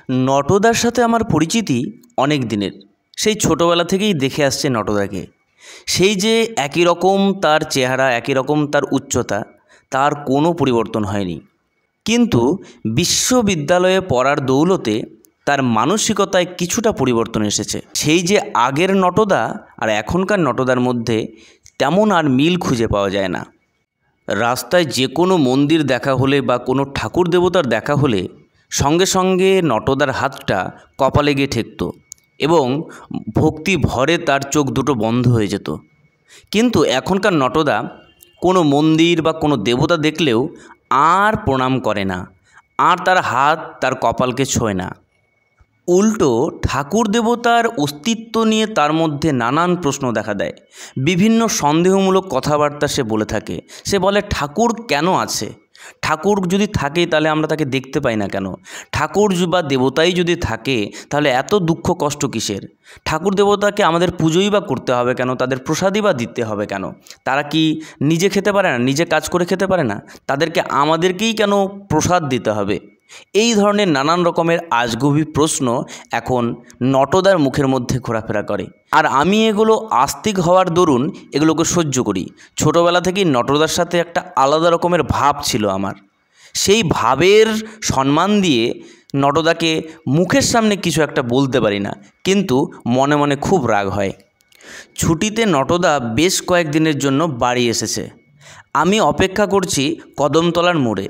নটদার সাথে আমার পরিচিতি অনেক দিনের। সেই ছোটোবেলা থেকেই দেখে আসছে নটদাকে। সেই যে একই রকম তার চেহারা, একই রকম তার উচ্চতা, তার কোনো পরিবর্তন হয়নি। কিন্তু বিশ্ববিদ্যালয়ে পড়ার দৌলতে তার মানসিকতায় কিছুটা পরিবর্তন এসেছে। সেই যে আগের নটদা আর এখনকার নটদার মধ্যে তেমন আর মিল খুঁজে পাওয়া যায় না। রাস্তায় যে কোনো মন্দির দেখা হলে বা কোনো ঠাকুর দেবতার দেখা হলে সঙ্গে সঙ্গে নটদার হাতটা কপালে গিয়ে ঠেকত এবং ভক্তি ভরে তার চোখ দুটো বন্ধ হয়ে যেত। কিন্তু এখনকার নটদা কোনো মন্দির বা কোনো দেবতা দেখলেও আর প্রণাম করে না, আর তার হাত তার কপালকে ছোঁয় না। উল্টো ঠাকুর দেবতার অস্তিত্ব নিয়ে তার মধ্যে নানান প্রশ্ন দেখা দেয়। বিভিন্ন সন্দেহমূলক কথাবার্তা সে বলে থাকে। সে বলে, ঠাকুর কেন আছে? ঠাকুর যদি থাকে তাহলে আমরা তাকে দেখতে পাই না কেন? ঠাকুর বা দেবতাই যদি থাকে তাহলে এত দুঃখ কষ্ট কিসের? ঠাকুর দেবতাকে আমাদের পুজোই বা করতে হবে কেন? তাদের প্রসাদই বা দিতে হবে কেন? তারা কি নিজে খেতে পারে না? নিজে কাজ করে খেতে পারে না? তাদেরকে আমাদেরকেই কেন প্রসাদ দিতে হবে? এই ধরনের নানান রকমের আজগুবি প্রশ্ন এখন নটদার মুখের মধ্যে ঘোরাফেরা করে। আর আমি এগুলো আস্তিক হওয়ার দরুন এগুলোকে সহ্য করি। ছোটোবেলা থেকেই নটদার সাথে একটা আলাদা রকমের ভাব ছিল আমার। সেই ভাবের সম্মান দিয়ে নটদাকে মুখের সামনে কিছু একটা বলতে পারি না, কিন্তু মনে মনে খুব রাগ হয়। ছুটিতে নটদা বেশ কয়েকদিনের জন্য বাড়ি এসেছে। আমি অপেক্ষা করছি কদমতলার মোড়ে।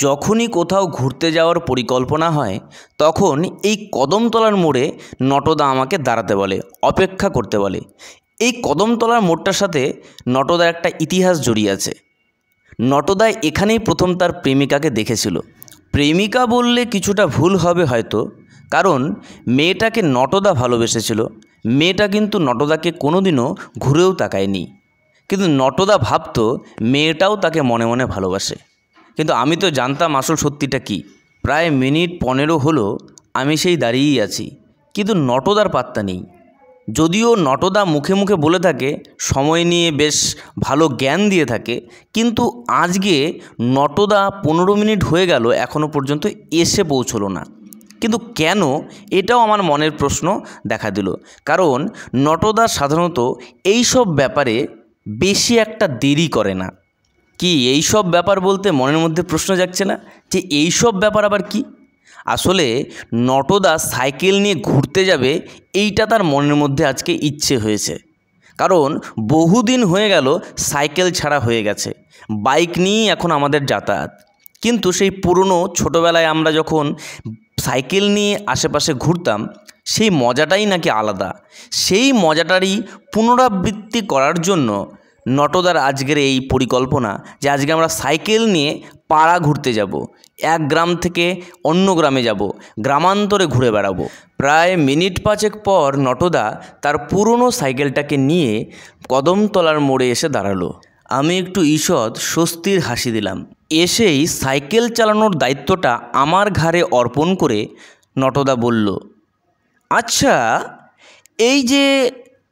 যখনই কোথাও ঘুরতে যাওয়ার পরিকল্পনা হয় তখন এই কদমতলার মোড়ে নটদা আমাকে দাঁড়াতে বলে, অপেক্ষা করতে বলে। এই কদমতলার মোড়টার সাথে নটদার একটা ইতিহাস জড়িয়ে আছে। নটদা এখানেই প্রথম তার প্রেমিকাকে দেখেছিল। প্রেমিকা বললে কিছুটা ভুল হবে হয়তো, কারণ মেয়েটাকে নটদা ভালোবেসেছিল। মেয়েটা কিন্তু নটদাকে কোনোদিনও ঘুরেও তাকায়নি, কিন্তু নটদা ভাবত মেয়েটাও তাকে মনে মনে ভালোবাসে। কিন্তু আমি তো জানতাম আসল সত্যিটা কি। প্রায় মিনিট 15 হলো আমি সেই দাঁড়িয়েই আছি, কিন্তু নটদার পাত্তা নেই। যদিও নটদা মুখে মুখে বলে থাকে, সময় নিয়ে বেশ ভালো জ্ঞান দিয়ে থাকে, কিন্তু আজকে নটদা 15 মিনিট হয়ে গেল এখনও পর্যন্ত এসে পৌঁছলো না। কিন্তু কেন, এটাও আমার মনের প্রশ্ন দেখা দিল। কারণ নটদা সাধারণত এইসব ব্যাপারে বেশি একটা দেরি করে না। কি এই সব ব্যাপার বলতে মনের মধ্যে প্রশ্ন যাচ্ছে না যে এই সব ব্যাপার আবার কি? আসলে নটদা সাইকেল নিয়ে ঘুরতে যাবে, এইটা তার মনের মধ্যে আজকে ইচ্ছে হয়েছে। কারণ বহুদিন হয়ে গেল সাইকেল ছাড়া হয়ে গেছে, বাইক নিয়েই এখন আমাদের যাতায়াত। কিন্তু সেই পুরনো ছোটোবেলায় আমরা যখন সাইকেল নিয়ে আশেপাশে ঘুরতাম, সেই মজাটাই নাকি আলাদা। সেই মজাটারই পুনরাবৃত্তি করার জন্য নটদার আজকের এই পরিকল্পনা যে আজকে আমরা সাইকেল নিয়ে পাড়া ঘুরতে যাব, এক গ্রাম থেকে অন্য গ্রামে যাব, গ্রামান্তরে ঘুরে বেড়াবো। প্রায় মিনিট 5 পর নটদা তার পুরনো সাইকেলটাকে নিয়ে কদমতলার মোড়ে এসে দাঁড়ালো। আমি একটু ঈষৎ স্বস্তির হাসি দিলাম। এসেই সাইকেল চালানোর দায়িত্বটা আমার ঘাড়ে অর্পণ করে নটদা বলল, আচ্ছা, এই যে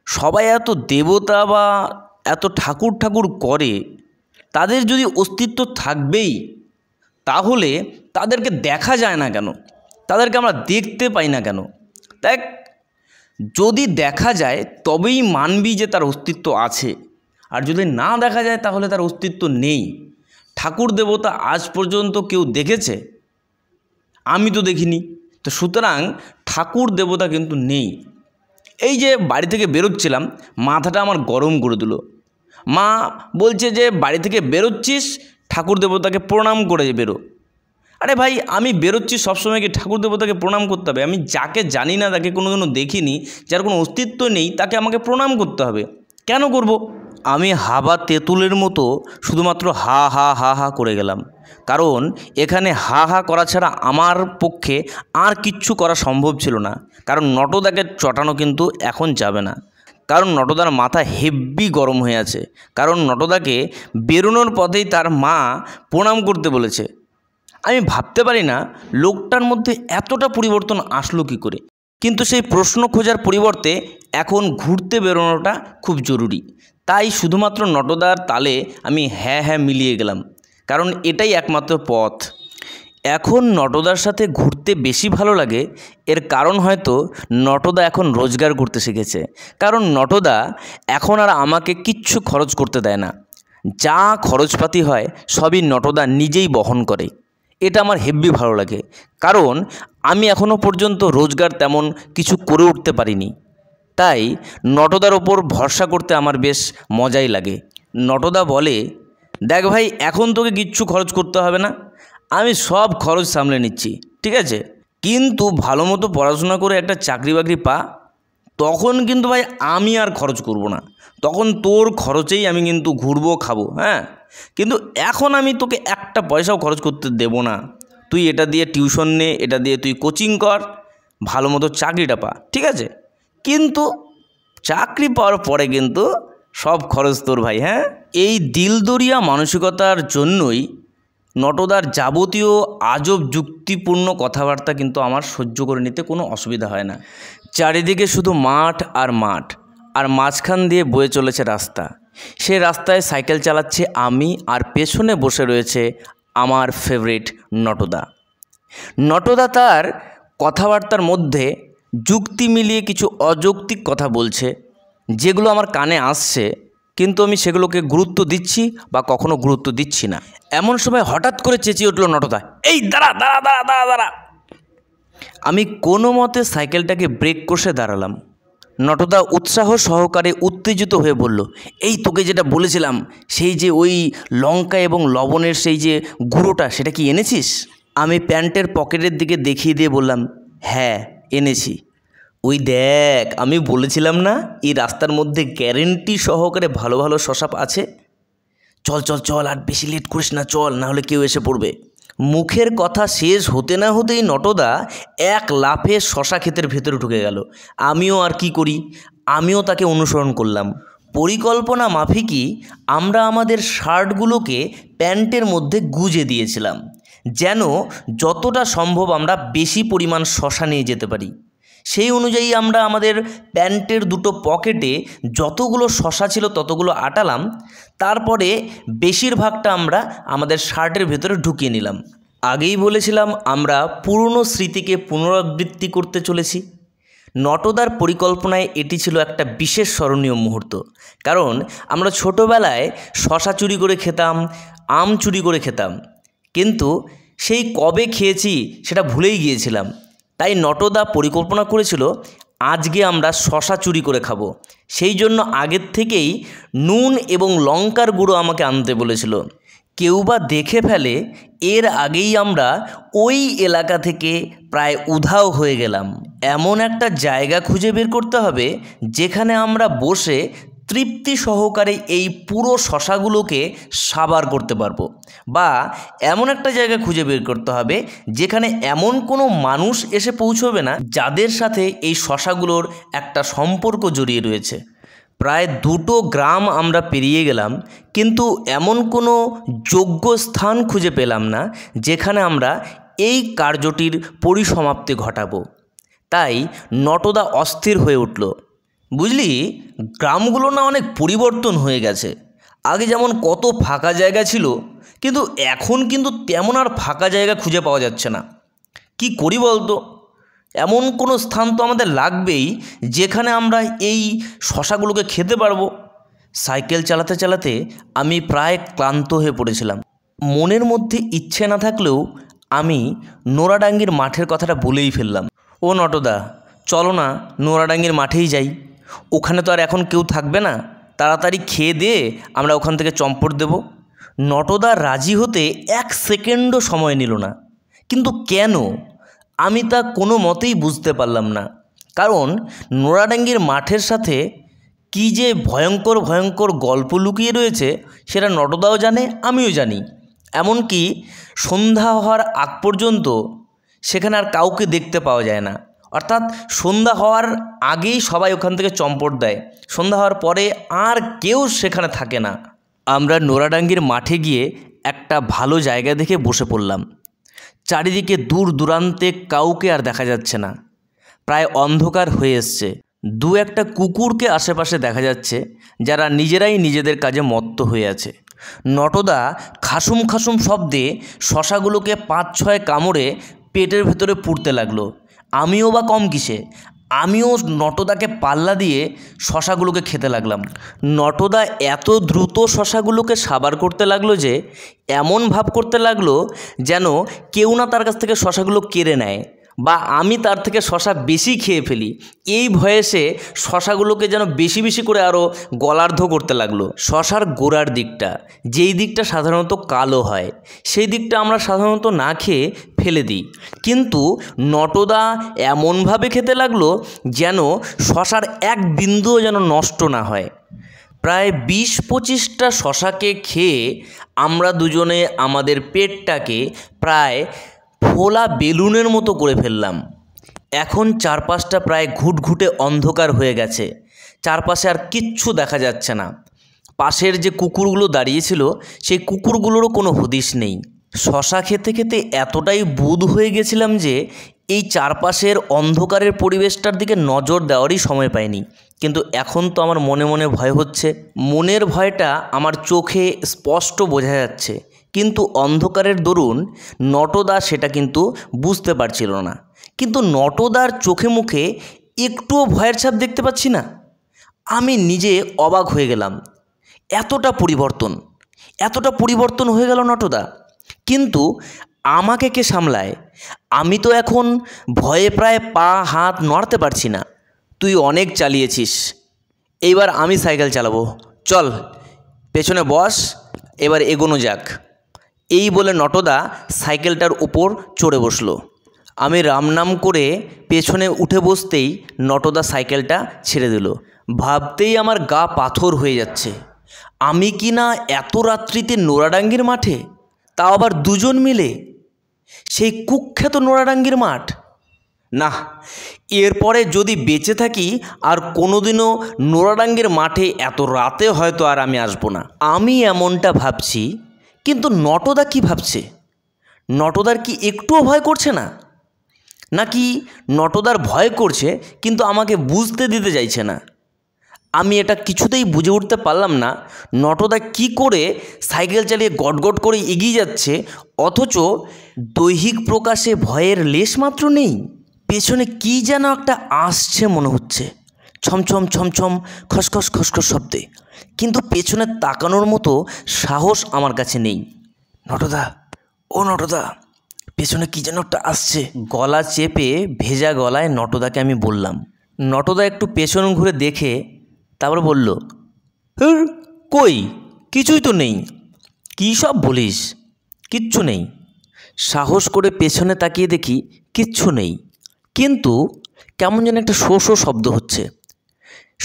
সবাই এত দেবতা বা এত ঠাকুর ঠাকুর করে, তাদের যদি অস্তিত্ব থাকবেই, তাহলে তাদেরকে দেখা যায় না কেন? তাদেরকে আমরা দেখতে পাই না কেন? দেখ, যদি দেখা যায় তবেই মানবি যে তার অস্তিত্ব আছে, আর যদি না দেখা যায় তাহলে তার অস্তিত্ব নেই। ঠাকুর দেবতা আজ পর্যন্ত কেউ দেখেছে? আমি তো দেখিনি। তো সুতরাং ঠাকুর দেবতা কিন্তু নেই। এই যে বাড়ি থেকে বেরোচ্ছিলাম, মাথাটা আমার গরম করে দিল। মা বলছে যে বাড়ি থেকে বেরোচ্ছিস, ঠাকুর দেবতাকে প্রণাম করে বেরো। আরে ভাই, আমি বেরোচ্ছি সবসময় কি ঠাকুর দেবতাকে প্রণাম করতে হবে? আমি যাকে জানি না, তাকে কোনোদিনও দেখিনি, যার কোনো অস্তিত্ব নেই, তাকে আমাকে প্রণাম করতে হবে? কেন করব? আমি হাবা তেঁতুলের মতো শুধুমাত্র হা হা হা হা করে গেলাম। কারণ এখানে হা হা করা ছাড়া আমার পক্ষে আর কিচ্ছু করা সম্ভব ছিল না। কারণ নটদাকে চটানো কিন্তু এখন যাবে না। কারণ নটদার মাথা হেব্বি গরম হয়ে আছে। কারণ নটদাকে বেরোনোর পথেই তার মা প্রণাম করতে বলেছে। আমি ভাবতে পারি না লোকটার মধ্যে এতটা পরিবর্তন আসলো কী করে। কিন্তু সেই প্রশ্ন খোঁজার পরিবর্তে এখন ঘুরতে বেরোনোটা খুব জরুরি। তাই শুধুমাত্র নটদার তালে আমি হ্যাঁ হ্যাঁ মিলিয়ে গেলাম, কারণ এটাই একমাত্র পথ। এখন নটদার সাথে ঘুরতে বেশি ভালো লাগে, এর কারণ হয়তো নটদা এখন রোজগার করতে শিখেছে। কারণ নটদা এখন আর আমাকে কিচ্ছু খরচ করতে দেয় না, যা খরচপাতি হয় সবই নটদা নিজেই বহন করে। এটা আমার হেব্বি ভালো লাগে, কারণ আমি এখনও পর্যন্ত রোজগার তেমন কিছু করে উঠতে পারিনি। তাই নটদার ওপর ভরসা করতে আমার বেশ মজাই লাগে। নটদা বলে, দেখ ভাই, এখন তোকে কিচ্ছু খরচ করতে হবে না, আমি সব খরচ সামলে নিচ্ছি, ঠিক আছে? কিন্তু ভালো মতো পড়াশোনা করে একটা চাকরি বাকরি পা, তখন কিন্তু ভাই আমি আর খরচ করব না, তখন তোর খরচেই আমি কিন্তু ঘুরবো খাবো। হ্যাঁ, কিন্তু এখন আমি তোকে একটা পয়সাও খরচ করতে দেব না। তুই এটা দিয়ে টিউশন নে, এটা দিয়ে তুই কোচিং কর, ভালো মতো চাকরিটা পা, ঠিক আছে? কিন্তু চাকরি পাওয়ার পরে কিন্তু সব খরচ তোর ভাই। হ্যাঁ, এই দিলদরিয়া মানসিকতার জন্যই নটদার যাবতীয় আজব যুক্তিপূর্ণ কথাবার্তা কিন্তু আমার সহ্য করে নিতে কোনো অসুবিধা হয় না। চারিদিকে শুধু মাঠ আর মাঠ, আর মাঝখান দিয়ে বয়ে চলেছে রাস্তা। সে রাস্তায় সাইকেল চালাচ্ছে আমি, আর পেছনে বসে রয়েছে আমার ফেভারিট নটদা। নটদা তার কথাবার্তার মধ্যে যুক্তি মিলিয়ে কিছু অযৌক্তিক কথা বলছে, যেগুলো আমার কানে আসছে, কিন্তু আমি সেগুলোকে গুরুত্ব দিচ্ছি বা কখনো গুরুত্ব দিচ্ছি না। এমন সময় হঠাৎ করে চেঁচিয়ে উঠল নটদা, এই দাঁড়া দাঁড়া দাঁড়া দাঁড়া দাঁড়া। আমি কোনো মতে সাইকেলটাকে ব্রেক কষে দাঁড়ালাম। নটদা উৎসাহ সহকারে উত্তেজিত হয়ে বলল, এই তোকে যেটা বলেছিলাম, সেই যে ওই লঙ্কা এবং লবণের সেই যে গুঁড়োটা, সেটা কি এনেছিস? আমি প্যান্টের পকেটের দিকে দেখিয়ে দিয়ে বললাম, হ্যাঁ এনেছি। ওই দেখ, আমি বলেছিলাম না এই রাস্তার মধ্যে গ্যারেন্টি সহকারে ভালো ভালো শসা আছে। চল চল চল, আর বেশি লেট করিস না, চল, না হলে কেউ এসে পড়বে। মুখের কথা শেষ হতে না হতেই নটদা এক লাফে শশা ক্ষেতের ভেতরে ঢুকে গেল। আমিও আর কি করি, আমিও তাকে অনুসরণ করলাম। পরিকল্পনা মাফিকই আমরা আমাদের শার্টগুলোকে প্যান্টের মধ্যে গুজে দিয়েছিলাম, যেন যতটা সম্ভব আমরা বেশি পরিমাণ শশা নিয়ে যেতে পারি। সেই অনুযায়ী আমরা আমাদের প্যান্টের দুটো পকেটে যতগুলো শশা ছিল ততগুলো আটালাম, তারপরে বেশিরভাগটা আমরা আমাদের শার্টের ভেতরে ঢুকিয়ে নিলাম। আগেই বলেছিলাম আমরা পুরনো স্মৃতিকে পুনরাবৃত্তি করতে চলেছি। নটদার পরিকল্পনায় এটি ছিল একটা বিশেষ স্মরণীয় মুহূর্ত, কারণ আমরা ছোটোবেলায় শশা চুরি করে খেতাম, আম চুরি করে খেতাম, কিন্তু সেই কবে খেয়েছি সেটা ভুলেই গিয়েছিলাম। তাই নটদা পরিকল্পনা করেছিল আজকে আমরা শশা চুরি করে খাবো। সেই জন্য আগের থেকেই নুন এবং লঙ্কার গুঁড়ো আমাকে আনতে বলেছিল। কেউ বা দেখে ফেলে, এর আগেই আমরা ওই এলাকা থেকে প্রায় উধাও হয়ে গেলাম। এমন একটা জায়গা খুঁজে বের করতে হবে যেখানে আমরা বসে তৃপ্তি সহকারে এই পুরো শশাগুলোকে সাবার করতে পারবো, বা এমন একটা জায়গা খুঁজে বের করতে হবে যেখানে এমন কোনো মানুষ এসে পৌঁছবে না যাদের সাথে এই শশাগুলোর একটা সম্পর্ক জড়িয়ে রয়েছে। প্রায় 2টো গ্রাম আমরা পেরিয়ে গেলাম, কিন্তু এমন কোনো যোগ্য স্থান খুঁজে পেলাম না যেখানে আমরা এই কার্যটির পরিসমাপ্তি ঘটাবো। তাই নটদা অস্থির হয়ে উঠল। বুঝলি, গ্রামগুলো না অনেক পরিবর্তন হয়ে গেছে। আগে যেমন কত ফাঁকা জায়গা ছিল, কিন্তু এখন কিন্তু তেমন আর ফাঁকা জায়গা খুঁজে পাওয়া যাচ্ছে না। কি করি বলতো? এমন কোনো স্থান তো আমাদের লাগবেই যেখানে আমরা এই শশাগুলোকে খেতে পারবো। সাইকেল চালাতে চালাতে আমি প্রায় ক্লান্ত হয়ে পড়েছিলাম। মনের মধ্যে ইচ্ছে না থাকলেও আমি নোরাডাঙ্গির মাঠের কথাটা বলেই ফেললাম। ও নটদা, চলো না নোরাডাঙ্গির মাঠেই যাই, ওখানে তো আর এখন কেউ থাকবে না, তাড়াতাড়ি খেয়ে দিয়ে আমরা ওখান থেকে চম্পট দেব। নটদা রাজি হতে 1 সেকেন্ডও সময় নিল না। কিন্তু কেন, আমি তা কোনো মতেই বুঝতে পারলাম না। কারণ নোরাডাঙ্গির মাঠের সাথে কী যে ভয়ঙ্কর ভয়ঙ্কর গল্প লুকিয়ে রয়েছে সেটা নটদাও জানে, আমিও জানি। এমনকি সন্ধ্যা হওয়ার আগ পর্যন্ত সেখানে আর কাউকে দেখতে পাওয়া যায় না, অর্থাৎ সন্ধ্যা হওয়ার আগেই সবাই ওখান থেকে চম্পট দেয়, সন্ধ্যা হওয়ার পরে আর কেউ সেখানে থাকে না। আমরা নোরাডাঙ্গির মাঠে গিয়ে একটা ভালো জায়গা দেখে বসে পড়লাম। চারিদিকে দূর দূরান্তে কাউকে আর দেখা যাচ্ছে না, প্রায় অন্ধকার হয়ে এসছে। 2-একটা কুকুরকে আশেপাশে দেখা যাচ্ছে, যারা নিজেরাই নিজেদের কাজে মত্ত হয়ে আছে। নটদা খাসুম খাসুম শব্দে শশাগুলোকে 5-6 কামড়ে পেটের ভেতরে পুড়তে লাগলো। আমিও বা কম কিসে, আমিও নটদাকে পাল্লা দিয়ে শশাগুলোকে খেতে লাগলাম। নটদা এত দ্রুত শশাগুলোকে সাবার করতে লাগলো যে এমন ভাব করতে লাগলো যেন কেউ না তার কাছ থেকে শশাগুলো কেড়ে নেয় বা আমি তার থেকে শশা বেশি খেয়ে ফেলি। এই ভয়ে সে শশাগুলোকে যেন বেশি বেশি করে আরও গলার্ধ করতে লাগলো। শশার গোড়ার দিকটা, যেই দিকটা সাধারণত কালো হয়, সেই দিকটা আমরা সাধারণত না খেয়ে ফেলে দিই, কিন্তু নটদা এমনভাবে খেতে লাগলো যেন শশার এক বিন্দুও যেন নষ্ট না হয়। প্রায় 20-25টা শশাকে খেয়ে আমরা দুজনে আমাদের পেটটাকে প্রায় ফোলা বেলুনের মতো করে ফেললাম। এখন চারপাশটা প্রায় ঘুটঘুটে অন্ধকার হয়ে গেছে, চারপাশে আর কিচ্ছু দেখা যাচ্ছে না। পাশের যে কুকুরগুলো দাঁড়িয়েছিল সেই কুকুরগুলোরও কোনো হদিশ নেই। শশা খেতে খেতে এতটাই বুঁদ হয়ে গেছিলাম যে এই চারপাশের অন্ধকারের পরিবেশটার দিকে নজর দেওয়ারই সময় পাইনি। কিন্তু এখন তো আমার মনে মনে ভয় হচ্ছে। মনের ভয়টা আমার চোখে স্পষ্ট বোঝা যাচ্ছে, কিন্তু অন্ধকারের দরুন নটদা সেটা কিন্তু বুঝতে পারছিল না। কিন্তু নটদার চোখে মুখে একটুও ভয়ের ছাপ দেখতে পাচ্ছি না। আমি নিজে অবাক হয়ে গেলাম, এতটা পরিবর্তন হয়ে গেল নটদা। কিন্তু আমাকে কে সামলায়? আমি তো এখন ভয়ে প্রায় পা হাত নড়তে পারছি না। তুই অনেক চালিয়েছিস, এইবার আমি সাইকেল চালাবো, চল পেছনে বস, এবার এগোনো যাক। এই বলে নটদা সাইকেলটার উপর চড়ে বসলো। আমি রামনাম করে পেছনে উঠে বসতেই নটদা সাইকেলটা ছেড়ে দিল। ভাবতেই আমার গা পাথর হয়ে যাচ্ছে। আমি কি না এত রাত্রিতে নোরাডাঙ্গির মাঠে, তাও আবার দুজন মিলে, সেই কুখ্যাত নোরাডাঙ্গির মাঠ। না, এরপরে যদি বেঁচে থাকি আর কোনোদিনও নোরাডাঙ্গির মাঠে এত রাতে হয়তো আর আমি আসবো না। আমি এমনটা ভাবছি, কিন্তু নটদা কি ভাবছে? নটদার কি একটুও ভয় করছে না? নাকি নটদার ভয় করছে কিন্তু আমাকে বুঝতে দিতে চাইছে না? আমি এটা কিছুতেই বুঝে উঠতে পারলাম না। নটদা কি করে সাইকেল চালিয়ে গটগট করে এগিয়ে যাচ্ছে, অথচ দৈহিক প্রকাশে ভয়ের লেশমাত্র নেই। পেছনে কি যেন একটা আসছে মনে হচ্ছে, ছমছম ছমছম খসখস খসখস শব্দে, কিন্তু পেছনে তাকানোর মতো সাহস আমার কাছে নেই। নটদা, ও নটদা, পেছনে কি যেন একটা আসছে। গলা চেপে ভেজা গলায় নটদাকে আমি বললাম। নটদা একটু পেছন ঘুরে দেখে তারপর বলল, কই, কিছুই তো নেই। কী সব বলিস? কিচ্ছু নেই। সাহস করে পেছনে তাকিয়ে দেখি কিচ্ছু নেই, কিন্তু কেমন যেন একটা শো শো শব্দ হচ্ছে।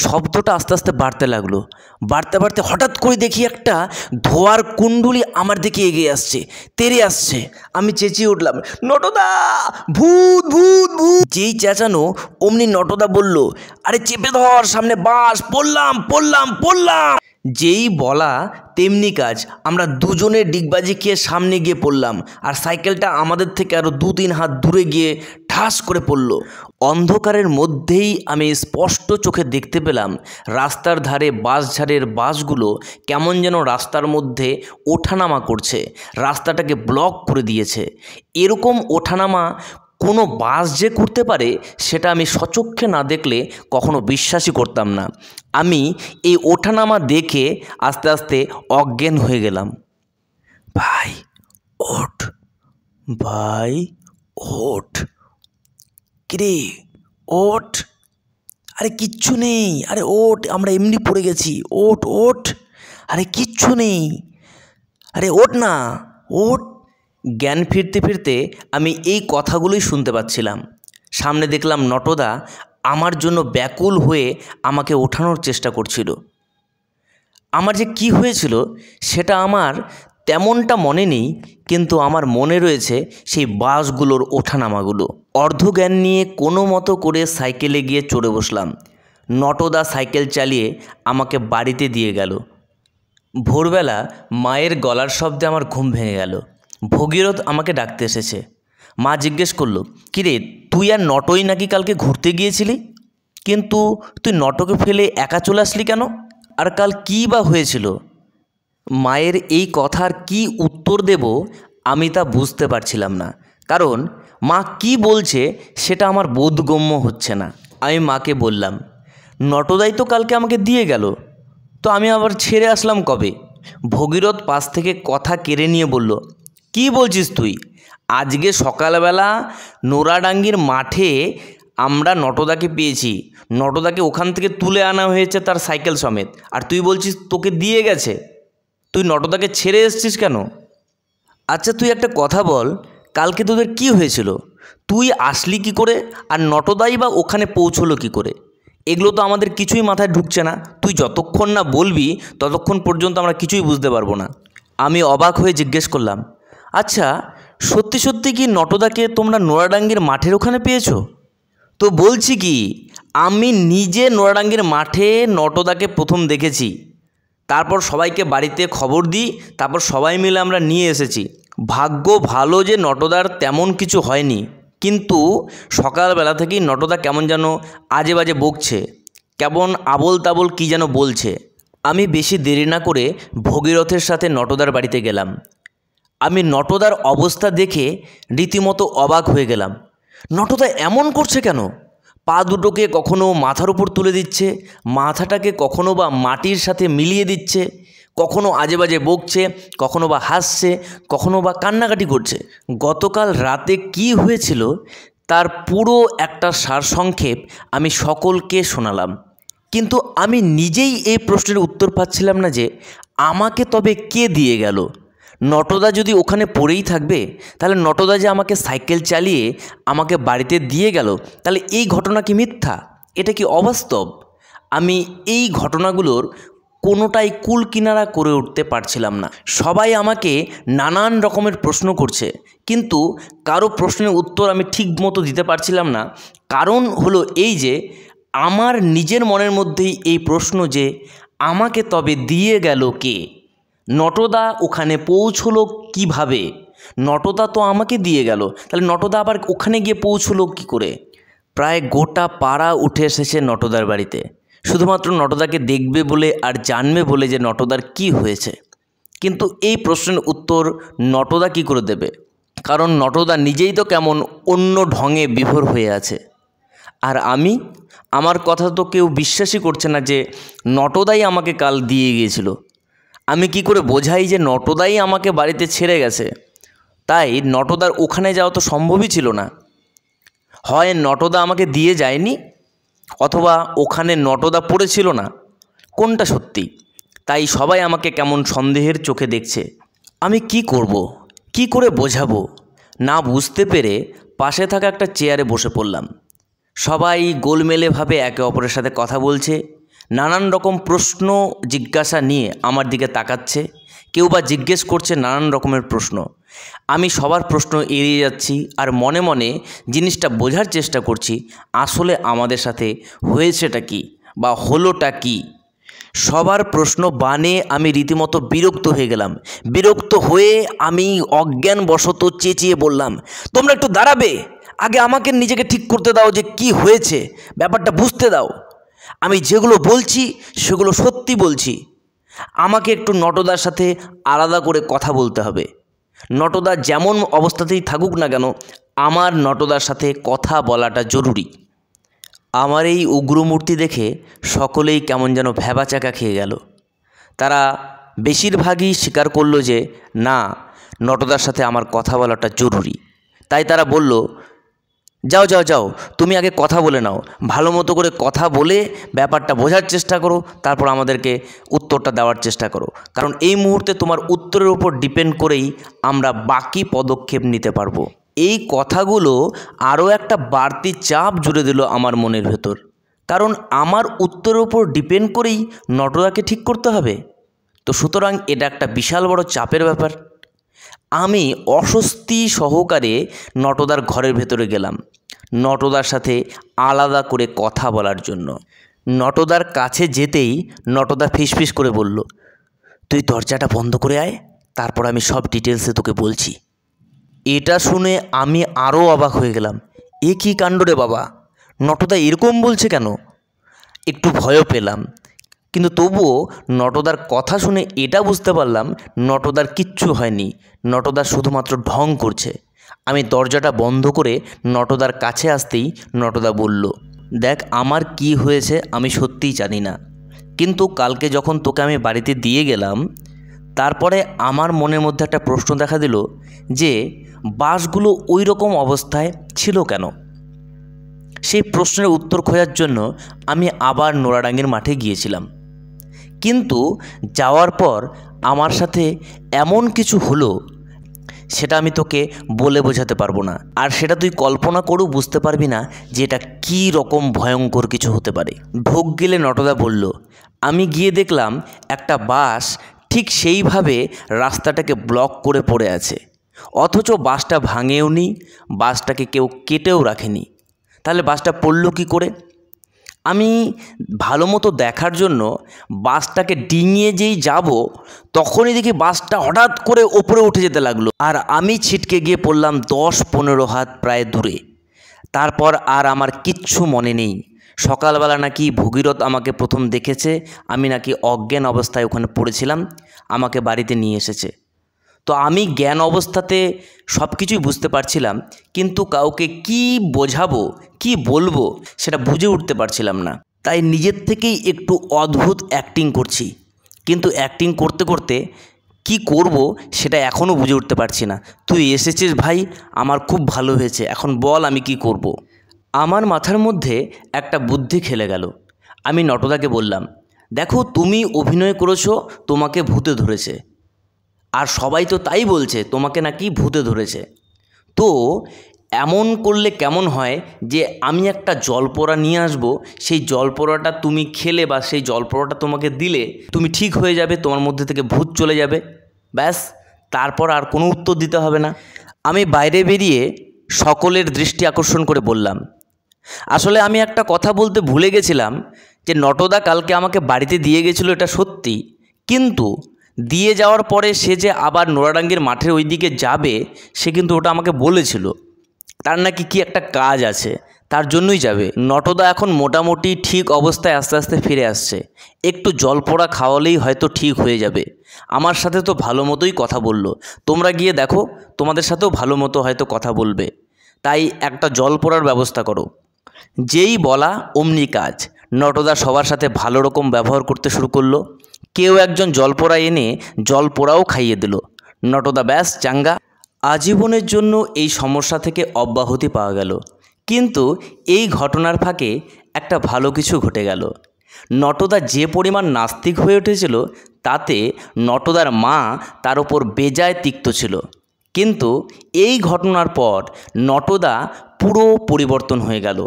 শব্দটা আস্তে আস্তে বাড়তে লাগলো, বাড়তে বাড়তে হঠাৎ করে দেখি একটা ধোয়ার কুণ্ডুলি আমার দিকে এগিয়ে আসছে, তেড়ে আসছে। আমি চেঁচিয়ে উঠলাম, নটদা, ভূত ভূত ভূত। যেই চেঁচানো অমনি নটদা বলল, আরে চেপে ধর, সামনে বাস, পড়লাম পড়লাম পড়লাম। যেই বলা তেমনি কাজ, আমরা দুজনে ডিগবাজি খেয়ে সামনে গিয়ে পড়লাম, আর সাইকেলটা আমাদের থেকে আরও 2-3 হাত দূরে গিয়ে ঠাস করে পড়ল। অন্ধকারের মধ্যেই আমি স্পষ্ট চোখে দেখতে পেলাম রাস্তার ধারে বাসঝাড়ের বাসগুলো কেমন যেন রাস্তার মধ্যে ওঠানামা করছে, রাস্তাটাকে ব্লক করে দিয়েছে। এরকম ওঠানামা কোনো বাস যে করতে পারে সেটা আমি সচক্ষে না দেখলে কখনো বিশ্বাসই করতাম না। আমি এই ওঠানামা দেখে আস্তে আস্তে অজ্ঞান হয়ে গেলাম। ভাই ওঠ, ভাই ওঠ, কিরে ওঠ, আরে কিচ্ছু নেই, আরে ওঠ, আমরা এমনি পড়ে গেছি, ওঠ ওঠ, আরে কিচ্ছু নেই, আরে ওঠ না, ওঠ। জ্ঞান ফিরতে ফিরতে আমি এই কথাগুলোই শুনতে পাচ্ছিলাম। সামনে দেখলাম নটদা আমার জন্য ব্যাকুল হয়ে আমাকে ওঠানোর চেষ্টা করছিল। আমার যে কি হয়েছিল সেটা আমার তেমনটা মনে নেই, কিন্তু আমার মনে রয়েছে সেই বাসগুলোর ওঠানামাগুলো। অর্ধজ্ঞান নিয়ে কোনো মতো করে সাইকেলে গিয়ে চড়ে বসলাম। নটদা সাইকেল চালিয়ে আমাকে বাড়িতে দিয়ে গেল। ভোরবেলা মায়ের গলার শব্দে আমার ঘুম ভেঙে গেল। ভগীরথ আমাকে ডাকতে এসেছে। মা জিজ্ঞেস করলো, কিরে তুই আর নটই নাকি কালকে ঘুরতে গিয়েছিলি, কিন্তু তুই নটকে ফেলে একা চলে আসলি কেন? আর কাল কী বা হয়েছিল? মায়ের এই কথার কি উত্তর দেব আমি তা বুঝতে পারছিলাম না, কারণ মা কি বলছে সেটা আমার বোধগম্য হচ্ছে না। আমি মাকে বললাম, নটদাই তো কালকে আমাকে দিয়ে গেল, তো আমি আবার ছেড়ে আসলাম কবে? ভগীরথ পাশ থেকে কথা কেড়ে নিয়ে বলল, কি বলছিস তুই? আজকে সকালবেলা নোরাডাঙ্গির মাঠে আমরা নটদাকে পেয়েছি, নটদাকে ওখান থেকে তুলে আনা হয়েছে তার সাইকেল সমেত, আর তুই বলছিস তোকে দিয়ে গেছে? তুই নটদাকে ছেড়ে এসছিস কেন? আচ্ছা তুই একটা কথা বল, কালকে তোদের কি হয়েছিল? তুই আসলি কি করে, আর নটদাই বা ওখানে পৌঁছলো কি করে? এগুলো তো আমাদের কিছুই মাথায় ঢুকছে না। তুই যতক্ষণ না বলবি ততক্ষণ পর্যন্ত আমরা কিছুই বুঝতে পারবো না। আমি অবাক হয়ে জিজ্ঞেস করলাম, আচ্ছা সত্যি সত্যি কি নটদাকে তোমরা নোরাডাঙ্গির মাঠের ওখানে পেয়েছো? তো বলছি কি, আমি নিজে নোরাডাঙ্গির মাঠে নটদাকে প্রথম দেখেছি, তারপর সবাইকে বাড়িতে খবর দিই, তারপর সবাই মিলে আমরা নিয়ে এসেছি। ভাগ্য ভালো যে নটদার তেমন কিছু হয়নি, কিন্তু সকালবেলা থেকেই নটদা কেমন যেন আজে বাজে বকছে, কেমন আবোল তাবোল কী যেন বলছে। আমি বেশি দেরি না করে ভগীরথের সাথে নটদার বাড়িতে গেলাম। আমি নটদার অবস্থা দেখে রীতিমতো অবাক হয়ে গেলাম। নটদা এমন করছে কেন? পা দুটোকে কখনো মাথার উপর তুলে দিচ্ছে, মাথাটাকে কখনো বা মাটির সাথে মিলিয়ে দিচ্ছে, কখনো আজে বাজে বকছে, কখনো বা হাসছে, কখনো বা কান্নাকাটি করছে। গতকাল রাতে কি হয়েছিল তার পুরো একটা সারসংক্ষেপ আমি সকলকে শোনালাম, কিন্তু আমি নিজেই এই প্রশ্নের উত্তর পাচ্ছিলাম না যে আমাকে তবে কে দিয়ে গেল। নটদা যদি ওখানে পড়েই থাকবে, তাহলে নটদা যে আমাকে সাইকেল চালিয়ে আমাকে বাড়িতে দিয়ে গেল, তাহলে এই ঘটনা কি মিথ্যা? এটা কি অবাস্তব? আমি এই ঘটনাগুলোর কোনোটাই কুল কিনারা করে উঠতে পারছিলাম না। সবাই আমাকে নানান রকমের প্রশ্ন করছে, কিন্তু কারো প্রশ্নের উত্তর আমি ঠিক মতো দিতে পারছিলাম না। কারণ হলো এই যে আমার নিজের মনের মধ্যেই এই প্রশ্ন যে আমাকে তবে দিয়ে গেল কে? নটদা ওখানে পৌঁছলো কিভাবে? নটদা তো আমাকে দিয়ে গেল, তাহলে নটদা আবার ওখানে গিয়ে পৌঁছলো কি করে? প্রায় গোটা পাড়া উঠে এসেছে নটদার বাড়িতে, শুধুমাত্র নটদাকে দেখবে বলে আর জানবে বলে যে নটদার কি হয়েছে। কিন্তু এই প্রশ্নের উত্তর নটদা কি করে দেবে? কারণ নটদা নিজেই তো কেমন অন্য ঢঙে বিভোর হয়ে আছে। আর আমার কথা তো কেউ বিশ্বাসই করছে না যে নটদাই আমাকে কাল দিয়ে গিয়েছিল। আমি কি করে বোঝাই যে নটদাই আমাকে বাড়িতে ছেড়ে গেছে? তাই নটদার ওখানে যাওয়া তো সম্ভবই ছিল না। হয় নটদা আমাকে দিয়ে যায়নি, অথবা ওখানে নটদা পড়েছিল না। কোনটা সত্যি? তাই সবাই আমাকে কেমন সন্দেহের চোখে দেখছে। আমি কি করব, কি করে বোঝাবো না বুঝতে পেরে পাশে থাকা একটা চেয়ারে বসে পড়লাম। সবাই গোলমেলেভাবে একে অপরের সাথে কথা বলছে, নানান রকম প্রশ্ন জিজ্ঞাসা নিয়ে আমার দিকে তাকাচ্ছে, কেউ বা জিজ্ঞেস করছে নানান রকমের প্রশ্ন। আমি সবার প্রশ্ন এড়িয়ে যাচ্ছি আর মনে মনে জিনিসটা বোঝার চেষ্টা করছি আসলে আমাদের সাথে হয়েছেটা কি বা হলোটা কি। সবার প্রশ্ন বানে আমি রীতিমতো বিরক্ত হয়ে গেলাম। বিরক্ত হয়ে আমি অজ্ঞানবশত চেঁচিয়ে বললাম, তোমরা একটু দাঁড়াবে? আগে আমাকে নিজেকে ঠিক করতে দাও যে কি হয়েছে, ব্যাপারটা বুঝতে দাও। আমি যেগুলো বলছি সেগুলো সত্যি বলছি। আমাকে একটু নটদার সাথে আলাদা করে কথা বলতে হবে। নটদা যেমন অবস্থাতেই থাকুক না কেন, আমার নটদার সাথে কথা বলাটা জরুরি। আমার এই উগ্রমূর্তি দেখে সকলেই কেমন যেন ভ্যাবাচাকা খেয়ে গেল। তারা বেশিরভাগই স্বীকার করলো যে না, নটদার সাথে আমার কথা বলাটা জরুরি। তাই তারা বলল, যাও যাও যাও, তুমি আগে কথা বলে নাও, ভালো মতো করে কথা বলে ব্যাপারটা বোঝার চেষ্টা করো, তারপর আমাদেরকে উত্তরটা দেওয়ার চেষ্টা করো। কারণ এই মুহূর্তে তোমার উত্তরের উপর ডিপেন্ড করেই আমরা বাকি পদক্ষেপ নিতে পারবো। এই কথাগুলো আরও একটা বাড়তি চাপ জুড়ে দিল আমার মনের ভেতর। কারণ আমার উত্তরের উপর ডিপেন্ড করেই নটদাকে ঠিক করতে হবে। তো সুতরাং এটা একটা বিশাল বড় চাপের ব্যাপার। আমি অস্বস্তি সহকারে নটদার ঘরের ভেতরে গেলাম নটদার সাথে আলাদা করে কথা বলার জন্য। নটদার কাছে যেতেই নটদা ফিসফিস করে বলল, তুই দরজাটা বন্ধ করে আয়, তারপর আমি সব ডিটেলসে তোকে বলছি। এটা শুনে আমি আরও অবাক হয়ে গেলাম। এ কী কাণ্ড রে বাবা, নটদা এরকম বলছে কেন? একটু ভয়ও পেলাম, কিন্তু তবুও নটদার কথা শুনে এটা বুঝতে পারলাম নটদার কিচ্ছু হয়নি, নটদা শুধুমাত্র ঢং করছে। আমি দরজাটা বন্ধ করে নটদার কাছে আসতেই নটদা বলল, দেখ আমার কি হয়েছে আমি সত্যিই জানি না, কিন্তু কালকে যখন তোকে আমি বাড়িতে দিয়ে গেলাম তারপরে আমার মনের মধ্যে একটা প্রশ্ন দেখা দিল যে বাসগুলো ওই রকম অবস্থায় ছিল কেন। সেই প্রশ্নের উত্তর খোঁজার জন্য আমি আবার নোরাডাঙ্গির মাঠে গিয়েছিলাম, কিন্তু যাওয়ার পর আমার সাথে এমন কিছু হলো সেটা আমি তোকে বলে বোঝাতে পারবো না, আর সেটা তুই কল্পনা করেও বুঝতে পারবি না যে এটা কী রকম ভয়ঙ্কর কিছু হতে পারে। ঢোক গেলে নটদা বলল, আমি গিয়ে দেখলাম একটা বাস ঠিক সেইভাবে রাস্তাটাকে ব্লক করে পড়ে আছে, অথচ বাসটা ভাঙেও নি, বাসটাকে কেউ কেটেও রাখেনি। তাহলে বাসটা পড়ল কী করে? আমি ভালো মতো দেখার জন্য বাসটাকে ডিঙিয়ে যেই যাব তখনই দেখি বাসটা হঠাৎ করে ওপরে উঠে যেতে লাগলো, আর আমি ছিটকে গিয়ে পড়লাম 10-15 হাত প্রায় দূরে। তারপর আর আমার কিচ্ছু মনে নেই। সকালবেলা নাকি ভগীরথ আমাকে প্রথম দেখেছে, আমি নাকি অজ্ঞান অবস্থায় ওখানে পড়েছিলাম, আমাকে বাড়িতে নিয়ে এসেছে। তো আমি জ্ঞান অবস্থাতে সব কিছুই বুঝতে পারছিলাম, কিন্তু কাউকে কি বোঝাবো কি বলবো সেটা বুঝে উঠতে পারছিলাম না। তাই নিজের থেকেই একটু অদ্ভুত অ্যাক্টিং করছি, কিন্তু অ্যাক্টিং করতে করতে কি করব সেটা এখনও বুঝে উঠতে পারছি না। তুই এসেছিস ভাই, আমার খুব ভালো হয়েছে, এখন বল আমি কি করব। আমার মাথার মধ্যে একটা বুদ্ধি খেলে গেল। আমি নটদাকে বললাম, দেখো তুমি অভিনয় করেছো তোমাকে ভূতে ধরেছে, আর সবাই তো তাই বলছে তোমাকে নাকি ভূতে ধরেছে। তো এমন করলে কেমন হয় যে আমি একটা জলপোড়া নিয়ে আসবো, সেই জলপোড়াটা তুমি খেলে বা সেই জলপোড়াটা তোমাকে দিলে তুমি ঠিক হয়ে যাবে, তোমার মধ্যে থেকে ভূত চলে যাবে, ব্যাস, তারপর আর কোনো উত্তর দিতে হবে না। আমি বাইরে বেরিয়ে সকলের দৃষ্টি আকর্ষণ করে বললাম, আসলে আমি একটা কথা বলতে ভুলে গেছিলাম যে নটদা কালকে আমাকে বাড়িতে দিয়ে গেছিলো এটা সত্যি, কিন্তু দিয়ে যাওয়ার পরে সে যে আবার নোরাডাঙ্গির মাঠের ওই দিকে যাবে সে কিন্তু ওটা আমাকে বলেছিল, তার নাকি কি একটা কাজ আছে তার জন্যই যাবে। নটদা এখন মোটামুটি ঠিক অবস্থায় আস্তে আস্তে ফিরে আসছে, একটু জলপোড়া খাওয়ালেই হয়তো ঠিক হয়ে যাবে। আমার সাথে তো ভালো মতোই কথা বলল, তোমরা গিয়ে দেখো তোমাদের সাথেও ভালো মতো হয়তো কথা বলবে, তাই একটা জলপোড়ার ব্যবস্থা করো। যেই বলা অমনি কাজ। নটদা সবার সাথে ভালো রকম ব্যবহার করতে শুরু করলো, কেউ একজন জলপোড়া এনে জলপোড়াও খাইয়ে দিল। নটদা ব্যাস চাঙ্গা। আজীবনের জন্য এই সমস্যা থেকে অব্যাহতি পাওয়া গেল। কিন্তু এই ঘটনার ফাঁকে একটা ভালো কিছু ঘটে গেল। নটদা যে পরিমাণ নাস্তিক হয়ে উঠেছিল তাতে নটদার মা তার ওপর বেজায় তিক্ত ছিল, কিন্তু এই ঘটনার পর নটদা পুরো পরিবর্তন হয়ে গেল।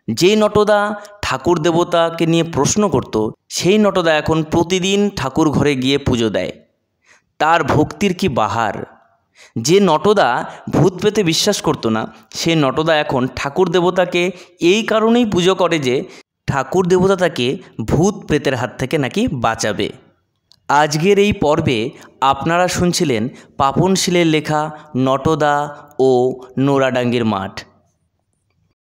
যেই নটদা ঠাকুর দেবতাকে নিয়ে প্রশ্ন করত সেই নটদা এখন প্রতিদিন ঠাকুর ঘরে গিয়ে পুজো দেয়। তার ভক্তির কি বাহার! যে নটদা ভূত পেতে বিশ্বাস করতো না সেই নটদা এখন ঠাকুর দেবতাকে এই কারণেই পুজো করে যে ঠাকুর দেবতা তাকে ভূত প্রেতের হাত থেকে নাকি বাঁচাবে। আজকের এই পর্বে আপনারা শুনছিলেন পাপন শীলের লেখা নটদা ও নোরাডাঙ্গির মাঠ।